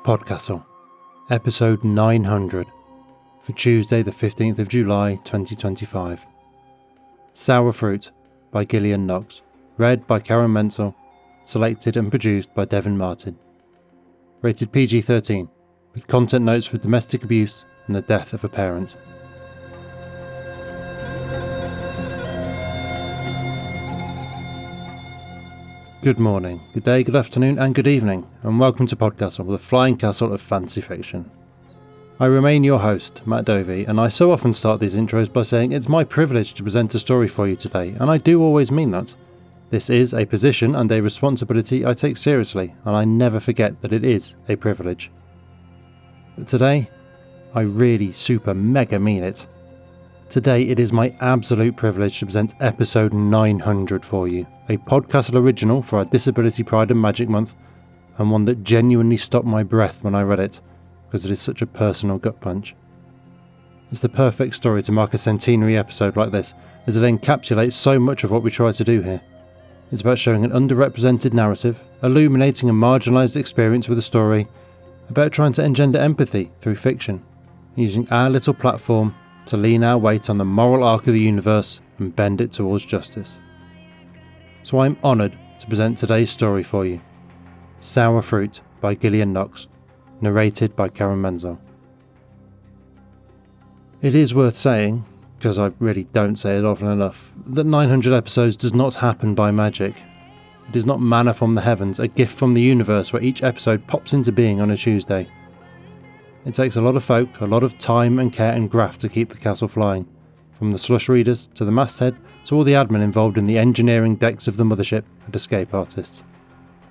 PodCastle, episode 900, for Tuesday the 15th of July 2025. Sour Fruit by Gillian Knox, read by Karen Menzel, selected and produced by Devin Martin. Rated PG-13, with content notes for domestic abuse and the death of a parent. Good morning, good day, good afternoon and good evening, and welcome to PodCastle, the flying castle of fantasy fiction. I remain your host, Matt Dovey, and I so often start these intros by saying it's my privilege to present a story for you today, and I do always mean that. This is a position and a responsibility I take seriously, and I never forget that it is a privilege. But today, I really super mega mean it. Today it is my absolute privilege to present episode 900 for you, a PodCastle original for our Disability Pride and Magic Month, and one that genuinely stopped my breath when I read it, because it is such a personal gut punch. It's the perfect story to mark a centenary episode like this, as it encapsulates so much of what we try to do here. It's about showing an underrepresented narrative, illuminating a marginalised experience with a story, about trying to engender empathy through fiction, using our little platform to lean our weight on the moral arc of the universe and bend it towards justice. So I'm honoured to present today's story for you. Sour Fruit by Gillian Knox, narrated by Karen Menzel. It is worth saying, because I really don't say it often enough, that 900 episodes does not happen by magic. It is not manna from the heavens, a gift from the universe where each episode pops into being on a Tuesday. It takes a lot of folk, a lot of time and care and graft to keep the castle flying, from the slush readers to the masthead to all the admin involved in the engineering decks of the mothership and escape artists.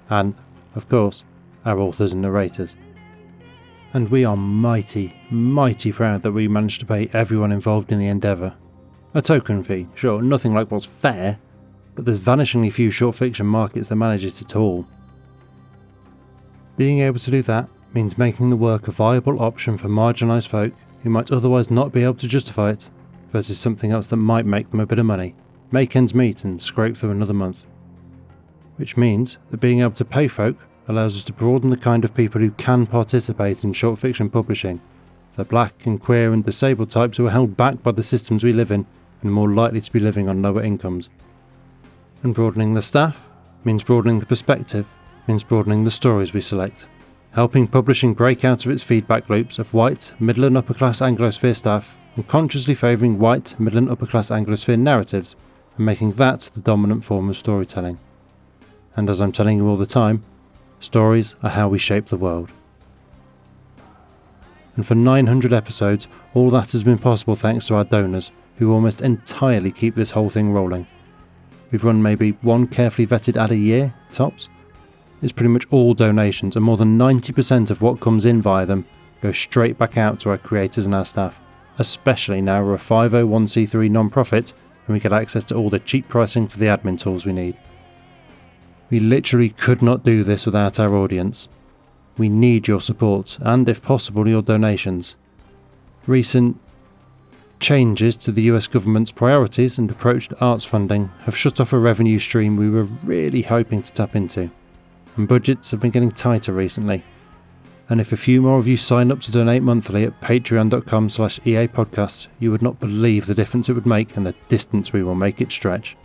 And, of course, our authors and narrators. And we are mighty, mighty proud that we managed to pay everyone involved in the endeavour. A token fee, sure, nothing like what's fair, but there's vanishingly few short fiction markets that manage it at all. Being able to do that means making the work a viable option for marginalised folk who might otherwise not be able to justify it, versus something else that might make them a bit of money, make ends meet and scrape through another month. Which means that being able to pay folk allows us to broaden the kind of people who can participate in short fiction publishing, the black and queer and disabled types who are held back by the systems we live in and are more likely to be living on lower incomes. And broadening the staff means broadening the perspective, means broadening the stories we select, helping publishing break out of its feedback loops of white, middle and upper class Anglosphere staff and consciously favouring white, middle and upper class Anglosphere narratives and making that the dominant form of storytelling. And as I'm telling you all the time, stories are how we shape the world. And for 900 episodes, all that has been possible thanks to our donors, who almost entirely keep this whole thing rolling. We've run maybe one carefully vetted ad a year, tops. It's pretty much all donations, and more than 90% of what comes in via them goes straight back out to our creators and our staff, especially now we're a 501c3 non-profit and we get access to all the cheap pricing for the admin tools we need. We literally could not do this without our audience. We need your support, and if possible your donations. Recent changes to the US government's priorities and approach to arts funding have shut off a revenue stream we were really hoping to tap into. And budgets have been getting tighter recently. And if a few more of you sign up to donate monthly at patreon.com/EAPodcast, you would not believe the difference it would make and the distance we will make it stretch.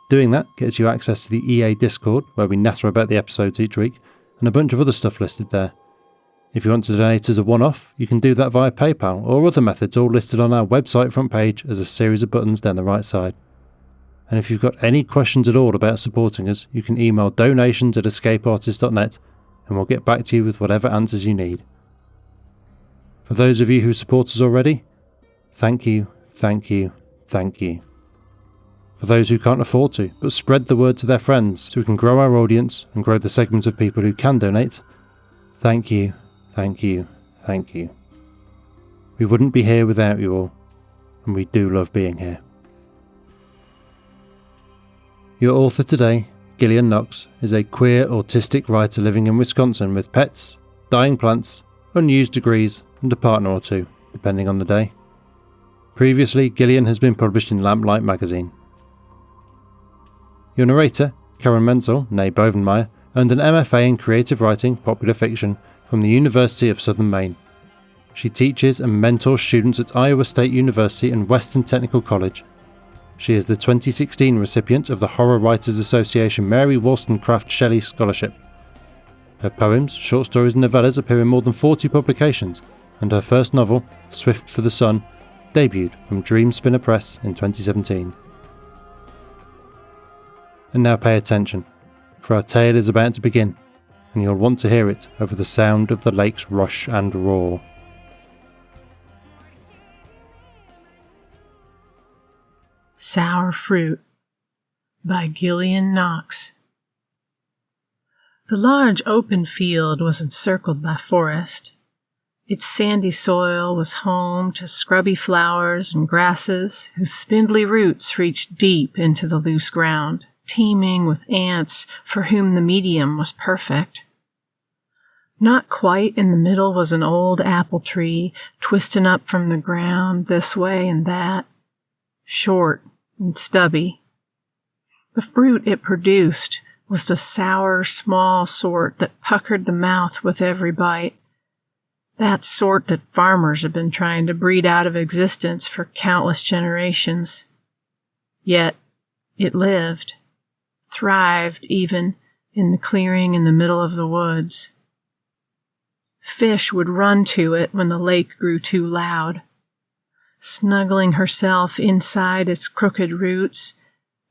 Doing that gets you access to the EA Discord, where we natter about the episodes each week, and a bunch of other stuff listed there. If you want to donate as a one-off, you can do that via PayPal or other methods all listed on our website front page as a series of buttons down the right side. And if you've got any questions at all about supporting us, you can email donations@escapeartist.net and we'll get back to you with whatever answers you need. For those of you who support us already, thank you, thank you, thank you. For those who can't afford to, but spread the word to their friends so we can grow our audience and grow the segment of people who can donate, thank you, thank you, thank you. We wouldn't be here without you all, and we do love being here. Your author today, Gillian Knox, is a queer autistic writer living in Wisconsin with pets, dying plants, unused degrees and a partner or two, depending on the day. Previously, Gillian has been published in Lamplight magazine. Your narrator, Karen Menzel, née Bovenmeier, earned an MFA in Creative Writing, Popular Fiction from the University of Southern Maine. She teaches and mentors students at Iowa State University and Western Technical College. She is the 2016 recipient of the Horror Writers Association Mary Wollstonecraft Shelley Scholarship. Her poems, short stories and novellas appear in more than 40 publications, and her first novel, Swift for the Sun, debuted from Dream Spinner Press in 2017. And now pay attention, for our tale is about to begin, and you'll want to hear it over the sound of the lake's rush and roar. Sour Fruit by Gillian Knox. The large open field was encircled by forest. Its sandy soil was home to scrubby flowers and grasses whose spindly roots reached deep into the loose ground, teeming with ants for whom the medium was perfect. Not quite in the middle was an old apple tree, twisting up from the ground this way and that, short and stubby. The fruit it produced was the sour, small sort that puckered the mouth with every bite. That sort that farmers have been trying to breed out of existence for countless generations. Yet it lived, thrived even, in the clearing in the middle of the woods. Fish would run to it when the lake grew too loud. Snuggling herself inside its crooked roots,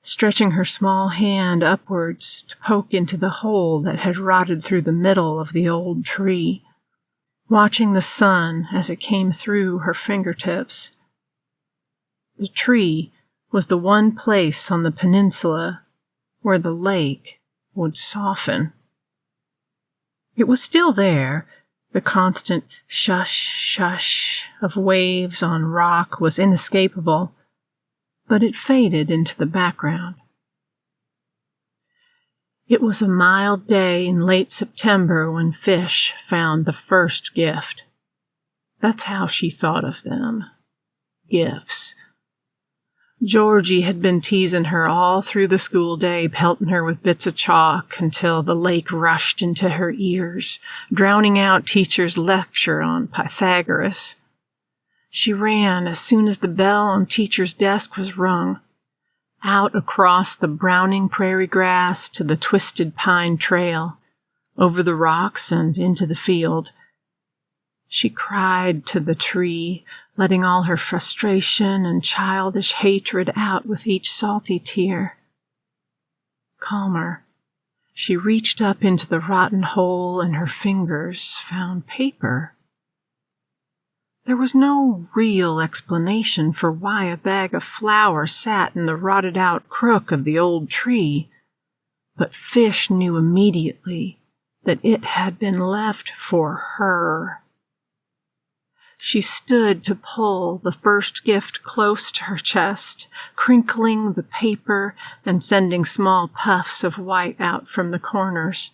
stretching her small hand upwards to poke into the hole that had rotted through the middle of the old tree, watching the sun as it came through her fingertips. The tree was the one place on the peninsula where the lake would soften. It was still there. The constant shush, shush of waves on rock was inescapable, but it faded into the background. It was a mild day in late September when Fish found the first gift. That's how she thought of them. Gifts. Georgie had been teasing her all through the school day, pelting her with bits of chalk until the lake rushed into her ears, drowning out teacher's lecture on Pythagoras. She ran as soon as the bell on teacher's desk was rung, out across the browning prairie grass to the twisted pine trail, over the rocks and into the field. She cried to the tree, letting all her frustration and childish hatred out with each salty tear. Calmer, she reached up into the rotten hole and her fingers found paper. There was no real explanation for why a bag of flour sat in the rotted-out crook of the old tree, but Fish knew immediately that it had been left for her. She stood to pull the first gift close to her chest, crinkling the paper and sending small puffs of white out from the corners.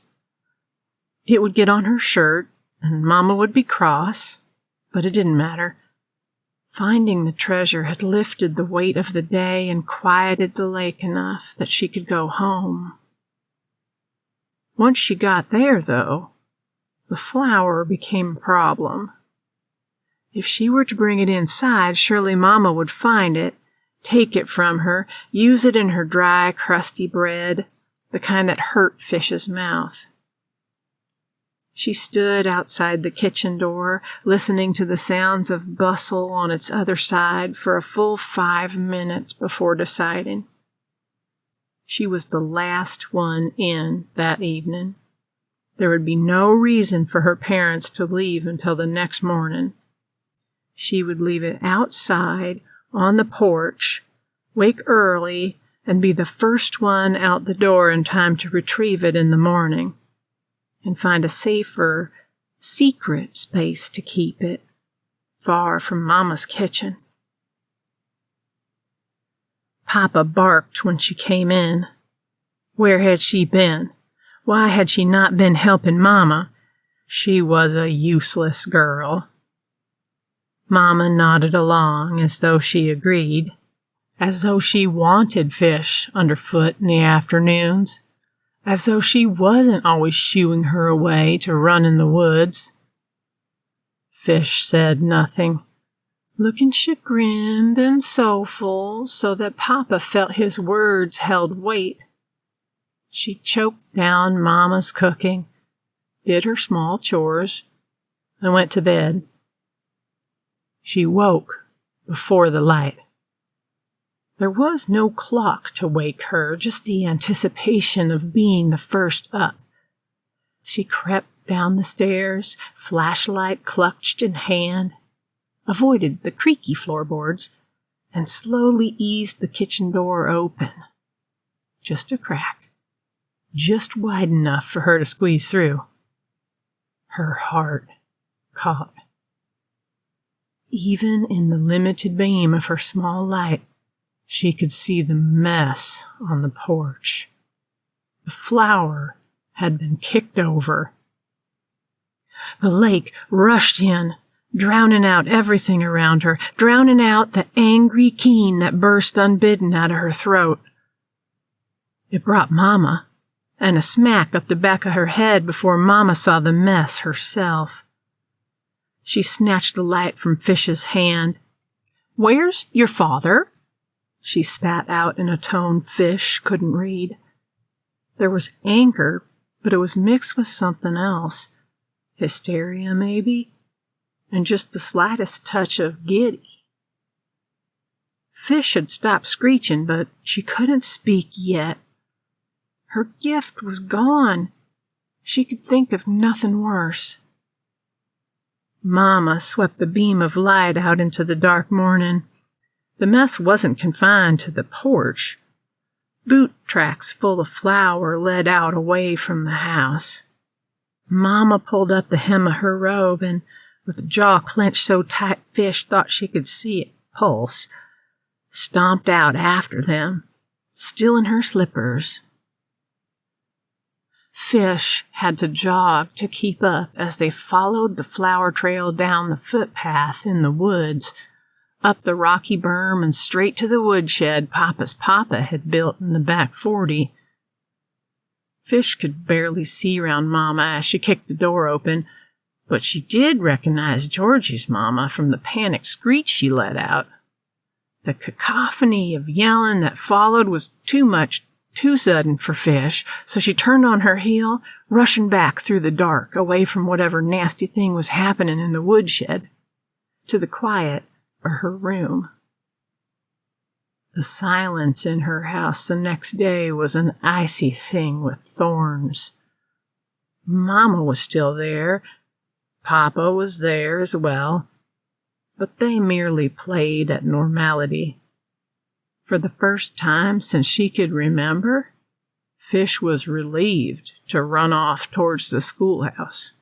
It would get on her shirt, and Mama would be cross, but it didn't matter. Finding the treasure had lifted the weight of the day and quieted the lake enough that she could go home. Once she got there, though, the flour became a problem. If she were to bring it inside, surely Mama would find it, take it from her, use it in her dry, crusty bread, the kind that hurt Fish's mouth. She stood outside the kitchen door, listening to the sounds of bustle on its other side for a full 5 minutes before deciding. She was the last one in that evening. There would be no reason for her parents to leave until the next morning. She would leave it outside on the porch, wake early, and be the first one out the door in time to retrieve it in the morning, and find a safer, secret space to keep it, far from Mama's kitchen. Papa barked when she came in. Where had she been? Why had she not been helping Mama? She was a useless girl. Mama nodded along as though she agreed, as though she wanted Fish underfoot in the afternoons, as though she wasn't always shooing her away to run in the woods. Fish said nothing, looking chagrined and soulful so that Papa felt his words held weight. She choked down Mama's cooking, did her small chores, and went to bed. She woke before the light. There was no clock to wake her, just the anticipation of being the first up. She crept down the stairs, flashlight clutched in hand, avoided the creaky floorboards, and slowly eased the kitchen door open. Just a crack, just wide enough for her to squeeze through. Her heart caught. Even in the limited beam of her small light, she could see the mess on the porch. The flour had been kicked over. The lake rushed in, drowning out everything around her, drowning out the angry keen that burst unbidden out of her throat. It brought Mama, and a smack up the back of her head before Mama saw the mess herself. She snatched the light from Fish's hand. "Where's your father?" she spat out in a tone Fish couldn't read. There was anger, but it was mixed with something else. Hysteria, maybe, and just the slightest touch of giddy. Fish had stopped screeching, but she couldn't speak yet. Her gift was gone. She could think of nothing worse. Mama swept the beam of light out into the dark morning. The mess wasn't confined to the porch. Boot tracks full of flour led out away from the house. Mama pulled up the hem of her robe and, with a jaw clenched so tight Fish thought she could see it pulse, stomped out after them, still in her slippers. Fish had to jog to keep up as they followed the flour trail down the footpath in the woods, up the rocky berm and straight to the woodshed Papa's papa had built in the back 40. Fish could barely see round Mama as she kicked the door open, but she did recognize Georgie's Mama from the panicked screech she let out. The cacophony of yelling that followed was too much, too sudden for Fish, so she turned on her heel, rushing back through the dark, away from whatever nasty thing was happening in the woodshed, to the quiet of her room. The silence in her house the next day was an icy thing with thorns. Mama was still there. Papa was there as well, but they merely played at normality. For the first time since she could remember, Fish was relieved to run off towards the schoolhouse.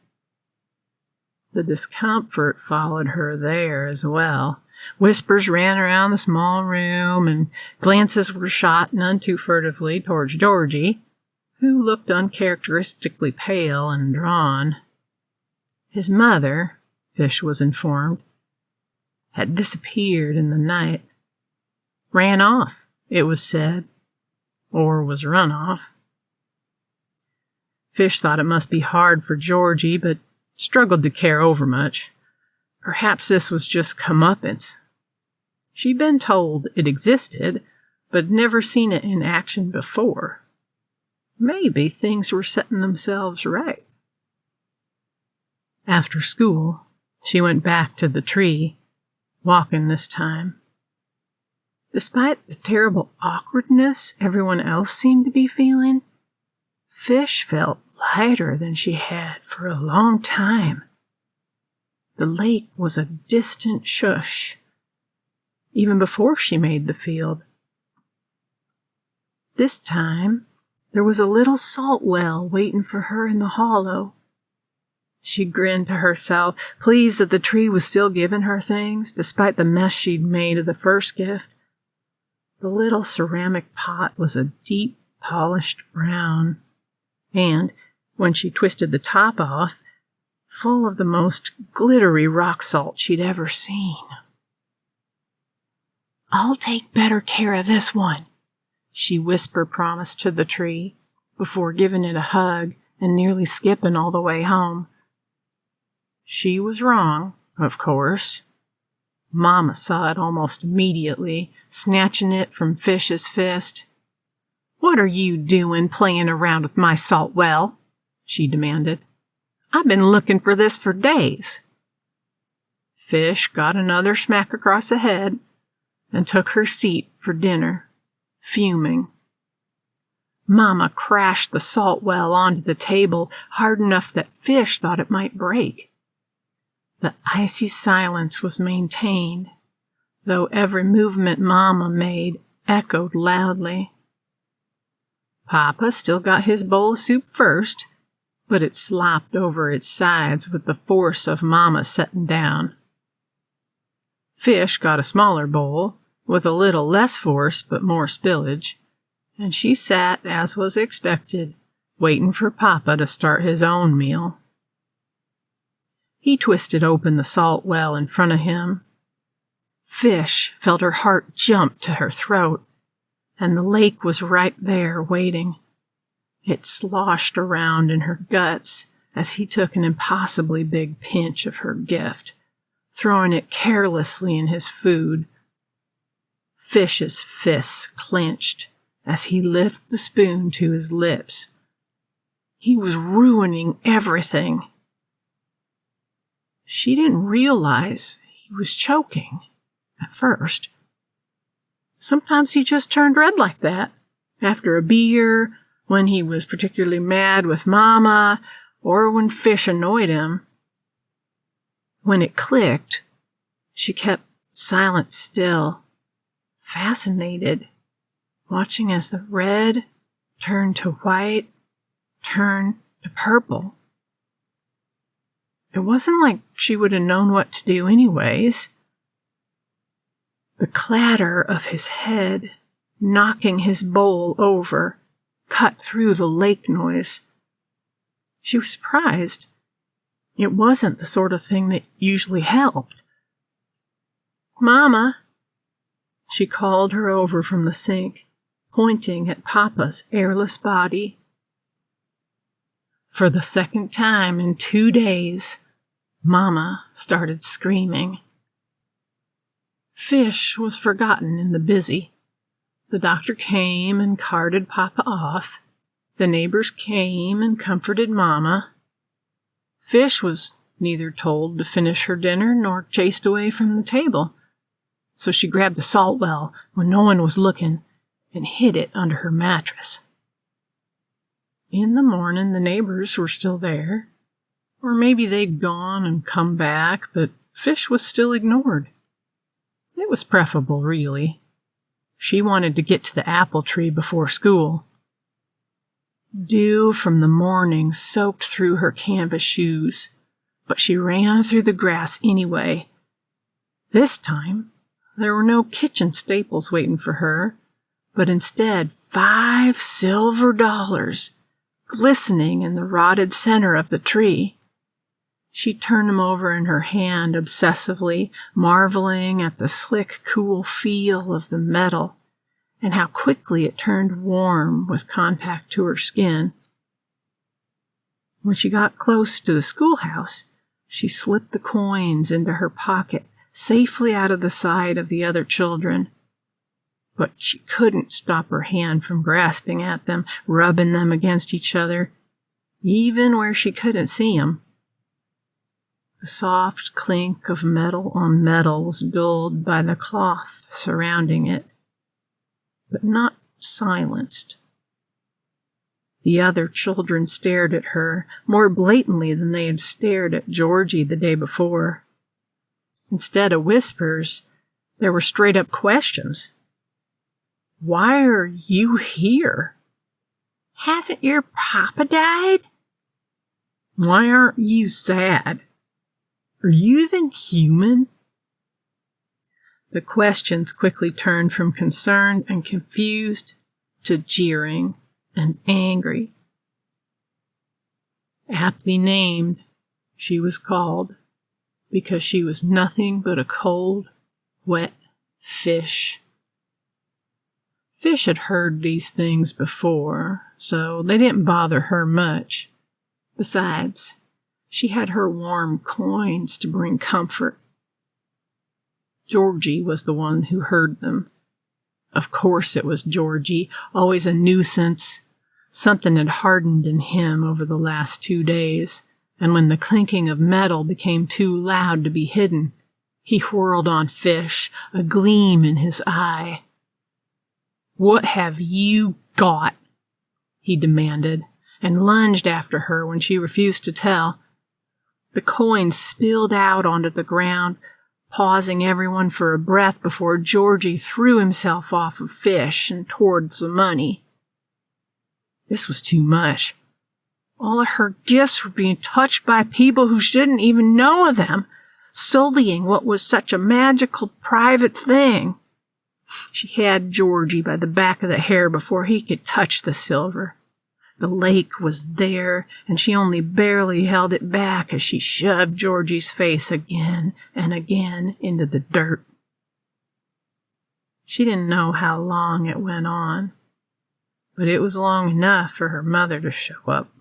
The discomfort followed her there as well. Whispers ran around the small room, and glances were shot none too furtively towards Georgie, who looked uncharacteristically pale and drawn. His mother, Fish was informed, had disappeared in the night. Ran off, it was said, or was run off. Fish thought it must be hard for Georgie, but struggled to care overmuch. Perhaps this was just comeuppance. She'd been told it existed, but never seen it in action before. Maybe things were setting themselves right. After school, she went back to the tree, walking this time. Despite the terrible awkwardness everyone else seemed to be feeling, Fish felt lighter than she had for a long time. The lake was a distant shush, even before she made the field. This time, there was a little salt well waiting for her in the hollow. She grinned to herself, pleased that the tree was still giving her things, despite the mess she'd made of the first gift. The little ceramic pot was a deep, polished brown, and, when she twisted the top off, full of the most glittery rock salt she'd ever seen. "I'll take better care of this one," she whisper-promised to the tree, before giving it a hug and nearly skipping all the way home. She was wrong, of course. Mama saw it almost immediately, snatching it from Fish's fist. "What are you doing playing around with my salt well?" she demanded. "I've been looking for this for days." Fish got another smack across the head and took her seat for dinner, fuming. Mama crashed the salt well onto the table hard enough that Fish thought it might break. The icy silence was maintained, though every movement Mama made echoed loudly. Papa still got his bowl of soup first, but it slopped over its sides with the force of Mama setting down. Fish got a smaller bowl, with a little less force but more spillage, and she sat, as was expected, waiting for Papa to start his own meal. He twisted open the salt well in front of him. Fish felt her heart jump to her throat, and the lake was right there waiting. It sloshed around in her guts as he took an impossibly big pinch of her gift, throwing it carelessly in his food. Fish's fists clenched as he lifted the spoon to his lips. He was ruining everything. She didn't realize he was choking at first. Sometimes he just turned red like that, after a beer, when he was particularly mad with Mama, or when Fish annoyed him. When it clicked, she kept silent still, fascinated, watching as the red turned to white, turned to purple. It wasn't like she would have known what to do anyways. The clatter of his head knocking his bowl over cut through the lake noise. She was surprised. It wasn't the sort of thing that usually helped. "Mama," she called her over from the sink, pointing at Papa's airless body. For the second time in 2 days, Mama started screaming. Fish was forgotten in the busy. The doctor came and carted Papa off. The neighbors came and comforted Mama. Fish was neither told to finish her dinner nor chased away from the table, so she grabbed the salt well when no one was looking and hid it under her mattress. In the morning, the neighbors were still there, or maybe they'd gone and come back, but Fish was still ignored. It was preferable, really. She wanted to get to the apple tree before school. Dew from the morning soaked through her canvas shoes, but she ran through the grass anyway. This time, there were no kitchen staples waiting for her, but instead 5 silver dollars glistening in the rotted center of the tree. She turned them over in her hand obsessively, marveling at the slick, cool feel of the metal and how quickly it turned warm with contact to her skin. When she got close to the schoolhouse, she slipped the coins into her pocket, safely out of the sight of the other children. But she couldn't stop her hand from grasping at them, rubbing them against each other, even where she couldn't see them. The soft clink of metal on metal was dulled by the cloth surrounding it, but not silenced. The other children stared at her more blatantly than they had stared at Georgie the day before. Instead of whispers, there were straight-up questions. "Why are you here? Hasn't your papa died? Why aren't you sad? Are you even human?" The questions quickly turned from concerned and confused to jeering and angry. Aptly named, she was called because she was nothing but a cold, wet fish. Fish had heard these things before, so they didn't bother her much. Besides, she had her warm coins to bring comfort. Georgie was the one who heard them. Of course it was Georgie, always a nuisance. Something had hardened in him over the last 2 days, and when the clinking of metal became too loud to be hidden, he whirled on Fish, a gleam in his eye. "What have you got?" he demanded, and lunged after her when she refused to tell. The coins spilled out onto the ground, pausing everyone for a breath before Georgie threw himself off of Fish and towards the money. This was too much. All of her gifts were being touched by people who shouldn't even know of them, sullying what was such a magical private thing. She had Georgie by the back of the hair before he could touch the silver. The lake was there, and she only barely held it back as she shoved Georgie's face again and again into the dirt. She didn't know how long it went on, but it was long enough for her mother to show up.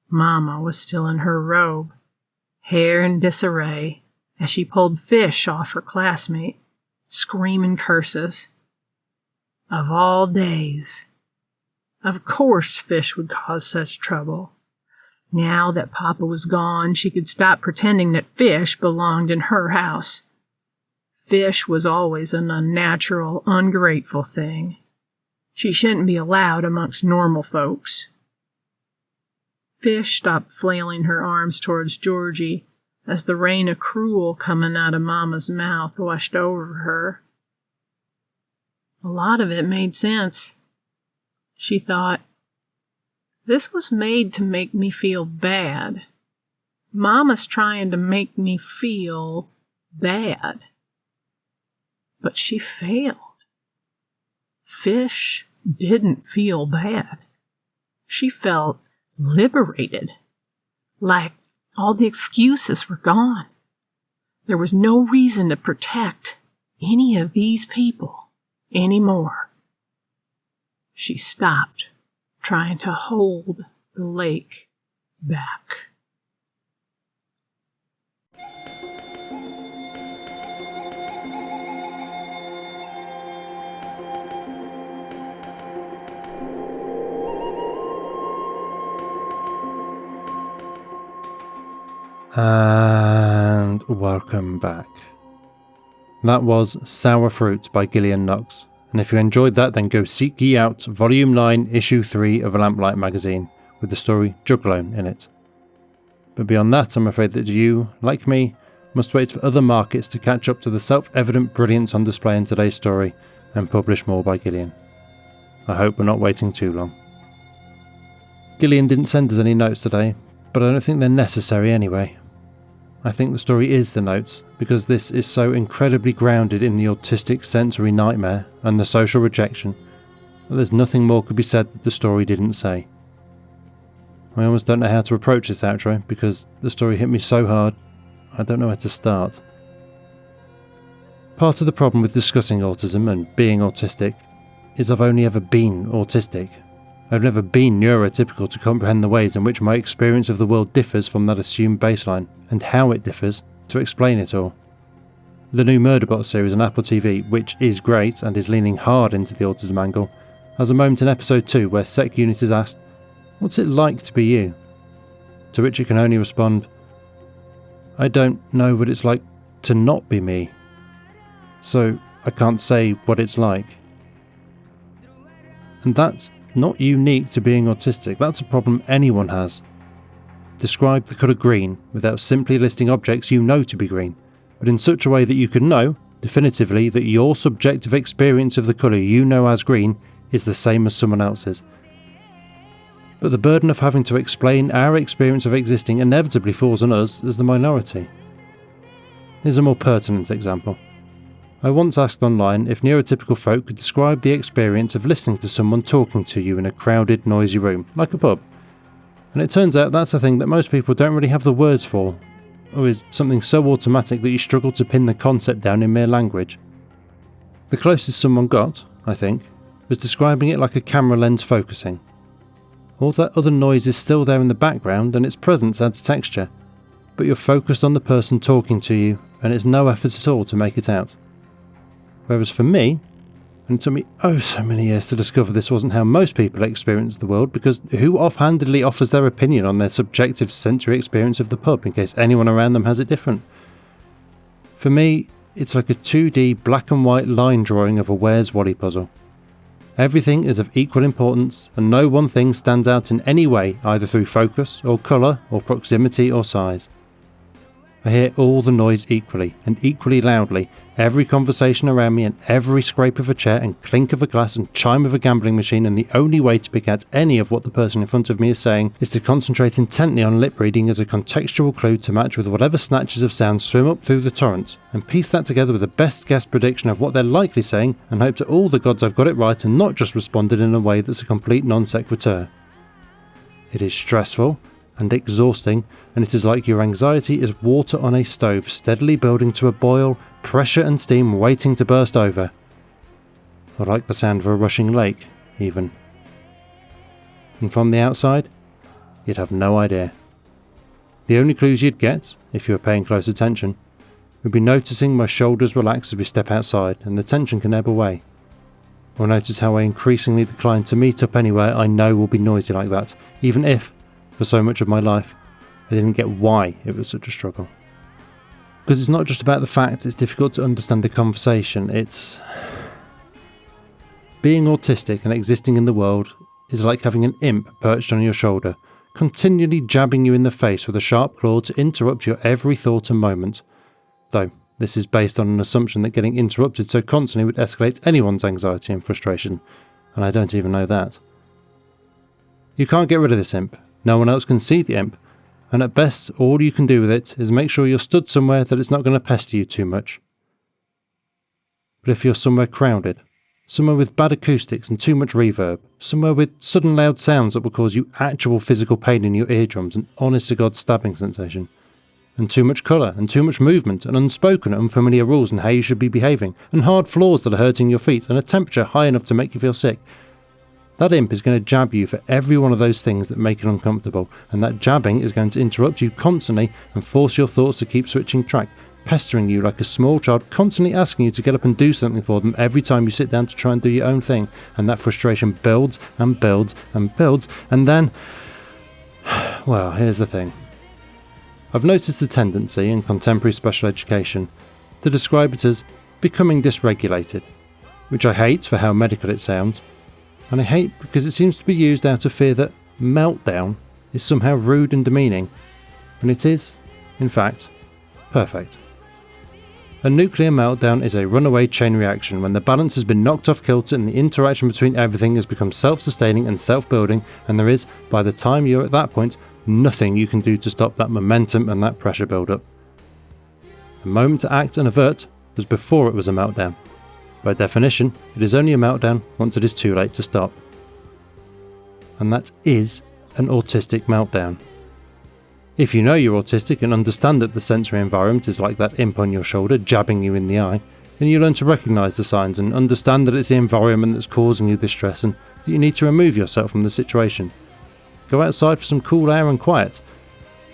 Mama was still in her robe, hair in disarray, as she pulled Fish off her classmate, screaming curses. Of all days, of course Fish would cause such trouble. Now that Papa was gone, she could stop pretending that Fish belonged in her house. Fish was always an unnatural, ungrateful thing. She shouldn't be allowed amongst normal folks. Fish stopped flailing her arms towards Georgie as the rain of cruel coming out of Mama's mouth washed over her. A lot of it made sense. She thought, this was made to make me feel bad. Mama's trying to make me feel bad. But she failed. Fish didn't feel bad. She felt liberated, like all the excuses were gone. There was no reason to protect any of these people anymore. She stopped, trying to hold the lake back. And welcome back. That was Sour Fruit by Gillian Knox. And if you enjoyed that, then go seek ye out Volume 9, Issue 3 of Lamplight magazine, with the story Juggalo in it. But beyond that, I'm afraid that you, like me, must wait for other markets to catch up to the self-evident brilliance on display in today's story and publish more by Gillian. I hope we're not waiting too long. Gillian didn't send us any notes today, but I don't think they're necessary anyway. I think the story is the notes, because this is so incredibly grounded in the autistic sensory nightmare and the social rejection that there's nothing more could be said that the story didn't say. I almost don't know how to approach this outro, because the story hit me so hard, I don't know where to start. Part of the problem with discussing autism and being autistic is I've only ever been autistic. I've never been neurotypical to comprehend the ways in which my experience of the world differs from that assumed baseline, and how it differs to explain it all. The new Murderbot series on Apple TV, which is great and is leaning hard into the autism angle, has a moment in episode 2 where Sec Unit is asked, "What's it like to be you?" To which it can only respond, "I don't know what it's like to not be me, so I can't say what it's like." And that's not unique to being autistic, that's a problem anyone has. Describe the colour green without simply listing objects you know to be green, but in such a way that you can know, definitively, that your subjective experience of the colour you know as green is the same as someone else's. But the burden of having to explain our experience of existing inevitably falls on us as the minority. Here's a more pertinent example. I once asked online if neurotypical folk could describe the experience of listening to someone talking to you in a crowded, noisy room, like a pub. And it turns out that's a thing that most people don't really have the words for, or is something so automatic that you struggle to pin the concept down in mere language. The closest someone got, I think, was describing it like a camera lens focusing. All that other noise is still there in the background and its presence adds texture, but you're focused on the person talking to you and it's no effort at all to make it out. Whereas for me, and it took me so many years to discover this wasn't how most people experience the world, because who offhandedly offers their opinion on their subjective sensory experience of the pub in case anyone around them has it different? For me, it's like a 2D black and white line drawing of a Where's Wally puzzle. Everything is of equal importance, and no one thing stands out in any way, either through focus, or colour, or proximity, or size. I hear all the noise equally, and equally loudly, every conversation around me, and every scrape of a chair, and clink of a glass, and chime of a gambling machine, and the only way to pick out any of what the person in front of me is saying is to concentrate intently on lip reading as a contextual clue to match with whatever snatches of sound swim up through the torrent, and piece that together with the best guess prediction of what they're likely saying, and hope to all the gods I've got it right and not just responded in a way that's a complete non sequitur. It is stressful and exhausting, and it is like your anxiety is water on a stove steadily building to a boil, pressure and steam waiting to burst over. Or like the sound of a rushing lake, even. And from the outside, you'd have no idea. The only clues you'd get, if you were paying close attention, would be noticing my shoulders relax as we step outside and the tension can ebb away. Or notice how I increasingly decline to meet up anywhere I know will be noisy like that, even if, for so much of my life, I didn't get why it was such a struggle. Because it's not just about the fact it's difficult to understand a conversation, it's... Being autistic and existing in the world is like having an imp perched on your shoulder, continually jabbing you in the face with a sharp claw to interrupt your every thought and moment. Though, this is based on an assumption that getting interrupted so constantly would escalate anyone's anxiety and frustration, and I don't even know that. You can't get rid of this imp. No one else can see the imp, and at best all you can do with it is make sure you're stood somewhere that it's not going to pester you too much. But if you're somewhere crowded, somewhere with bad acoustics and too much reverb, somewhere with sudden loud sounds that will cause you actual physical pain in your eardrums and honest-to-God stabbing sensation, and too much colour and too much movement and unspoken unfamiliar rules on how you should be behaving, and hard floors that are hurting your feet and a temperature high enough to make you feel sick, that imp is going to jab you for every one of those things that make it uncomfortable, and that jabbing is going to interrupt you constantly and force your thoughts to keep switching track, pestering you like a small child, constantly asking you to get up and do something for them every time you sit down to try and do your own thing, and that frustration builds and builds and builds, and then... Well, here's the thing. I've noticed a tendency in contemporary special education to describe it as becoming dysregulated, which I hate for how medical it sounds, and I hate because it seems to be used out of fear that meltdown is somehow rude and demeaning, when it is, in fact, perfect. A nuclear meltdown is a runaway chain reaction when the balance has been knocked off kilter and the interaction between everything has become self-sustaining and self-building, and there is, by the time you're at that point, nothing you can do to stop that momentum and that pressure build-up. The moment to act and avert was before it was a meltdown. By definition, it is only a meltdown once it is too late to stop. And that is an autistic meltdown. If you know you're autistic and understand that the sensory environment is like that imp on your shoulder jabbing you in the eye, then you learn to recognise the signs and understand that it's the environment that's causing you this stress and that you need to remove yourself from the situation. Go outside for some cool air and quiet.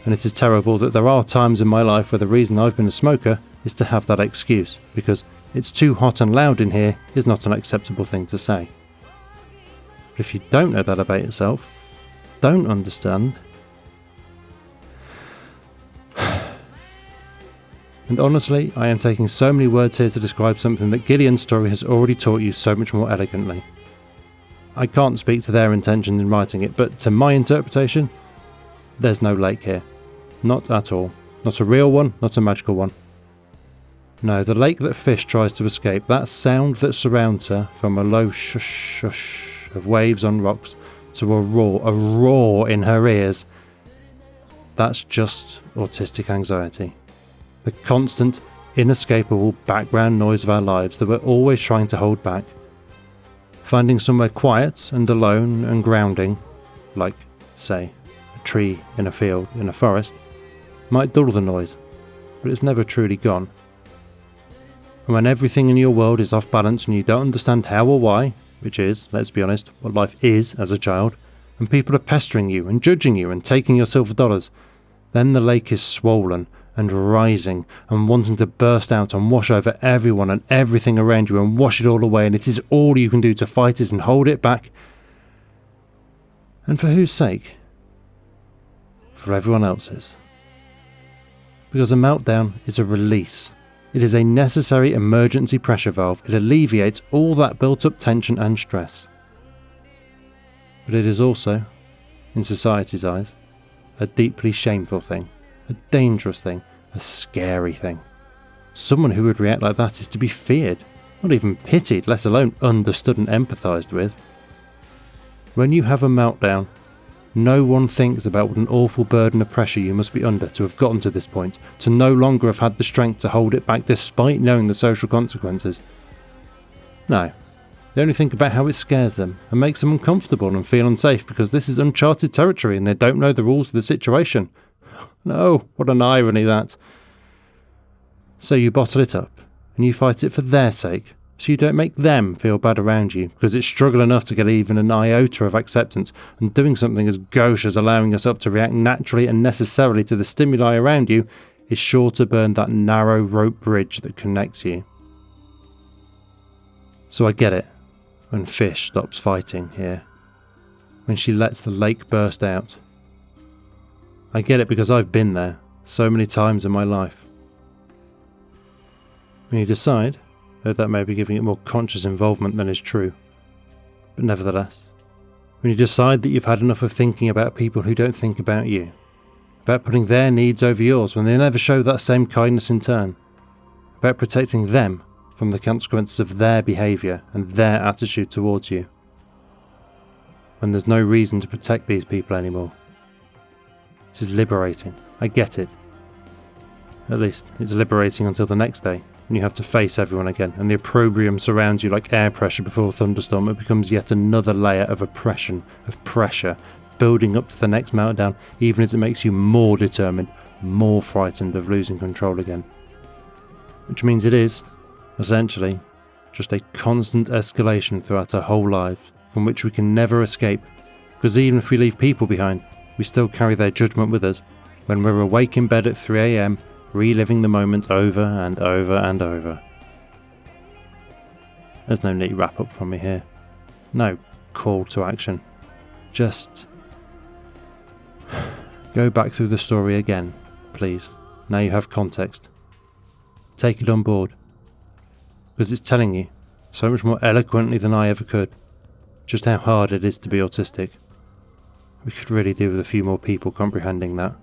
And it is terrible that there are times in my life where the reason I've been a smoker is to have that excuse, because it's too hot and loud in here is not an acceptable thing to say. But if you don't know that about yourself, don't understand, and honestly, I am taking so many words here to describe something that Gillian's story has already taught you so much more elegantly. I can't speak to their intention in writing it, but to my interpretation, there's no lake here. Not at all. Not a real one, not a magical one. No, the lake that fish tries to escape, that sound that surrounds her, from a low shush shush of waves on rocks to a roar in her ears, that's just autistic anxiety. The constant, inescapable background noise of our lives that we're always trying to hold back. Finding somewhere quiet and alone and grounding, like, say, a tree in a field in a forest, might dull the noise, but it's never truly gone. And when everything in your world is off balance and you don't understand how or why, which is, let's be honest, what life is as a child, and people are pestering you and judging you and taking your silver dollars, then the lake is swollen and rising and wanting to burst out and wash over everyone and everything around you and wash it all away, and it is all you can do to fight it and hold it back. And for whose sake? For everyone else's. Because a meltdown is a release. It is a necessary emergency pressure valve. It alleviates all that built-up tension and stress. But it is also, in society's eyes, a deeply shameful thing, a dangerous thing, a scary thing. Someone who would react like that is to be feared, not even pitied, let alone understood and empathised with. When you have a meltdown, no one thinks about what an awful burden of pressure you must be under to have gotten to this point, to no longer have had the strength to hold it back despite knowing the social consequences. No, they only think about how it scares them and makes them uncomfortable and feel unsafe because this is uncharted territory and they don't know the rules of the situation. No, what an irony that. So you bottle it up and you fight it for their sake, so you don't make them feel bad around you, because it's struggle enough to get even an iota of acceptance, and doing something as gauche as allowing yourself to react naturally and necessarily to the stimuli around you is sure to burn that narrow rope bridge that connects you. So I get it when Fish stops fighting here, when she lets the lake burst out. I get it because I've been there so many times in my life. When you decide, though that may be giving it more conscious involvement than is true, but nevertheless, when you decide that you've had enough of thinking about people who don't think about you, about putting their needs over yours when they never show that same kindness in turn, about protecting them from the consequences of their behaviour and their attitude towards you, when there's no reason to protect these people anymore. It is liberating, I get it. At least, it's liberating until the next day, when you have to face everyone again, and the opprobrium surrounds you like air pressure before a thunderstorm. It becomes yet another layer of oppression, of pressure, building up to the next meltdown, even as it makes you more determined, more frightened of losing control again. Which means it is, essentially, just a constant escalation throughout our whole lives, from which we can never escape, because even if we leave people behind, we still carry their judgment with us, when we're awake in bed at 3 a.m, reliving the moment over and over and over. There's no neat wrap up from me here. No call to action. Just go back through the story again, please. Now you have context. Take it on board. Because it's telling you, so much more eloquently than I ever could, just how hard it is to be autistic. We could really do with a few more people comprehending that.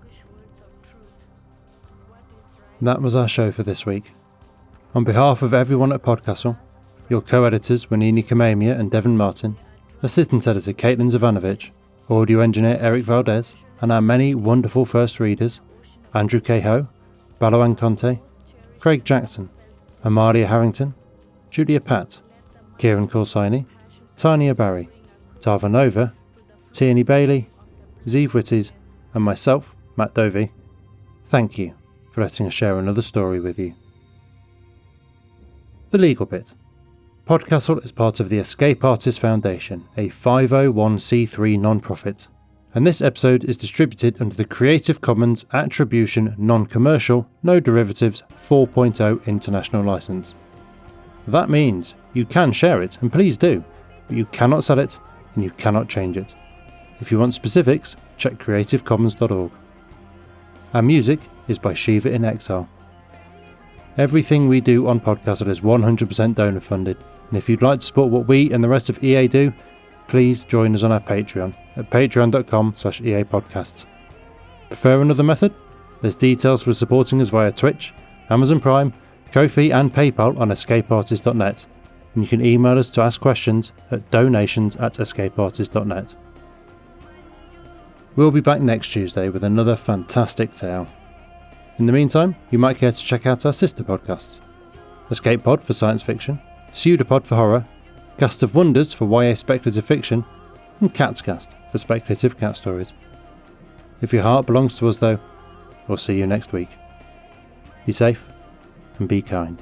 That was our show for this week. On behalf of everyone at PodCastle, your co-editors Wanini Kamamia and Devin Martin, assistant editor Caitlin Zavanovich, audio engineer Eric Valdez, and our many wonderful first readers, Andrew Cahoe, Balawan Conte, Craig Jackson, Amalia Harrington, Julia Patt, Kieran Corsini, Tanya Barry, Tava Nova, Tierney Bailey, Zeev Witties, and myself, Matt Dovey. Thank you for letting us share another story with you. The legal bit. PodCastle is part of the Escape Artists Foundation, a 501c3 non-profit, and this episode is distributed under the Creative Commons Attribution Non-Commercial No Derivatives 4.0 International License. That means you can share it, and please do, but you cannot sell it and you cannot change it. If you want specifics, check creativecommons.org. Our music is by Shiva in Exile. Everything we do on PodCastle is 100% donor funded, and if you'd like to support what we and the rest of EA do, please join us on our Patreon at patreon.com/EAPodcasts. Prefer another method? There's details for supporting us via Twitch, Amazon Prime, Ko-fi and PayPal on escapeartist.net, and you can email us to ask questions at donations@escapeartist.net. We'll be back next Tuesday with another fantastic tale. In the meantime, you might care to check out our sister podcasts: Escape Pod for science fiction, Pseudopod for horror, Cast of Wonders for YA speculative fiction, and Catscast for speculative cat stories. If your heart belongs to us though, we'll see you next week. Be safe and be kind.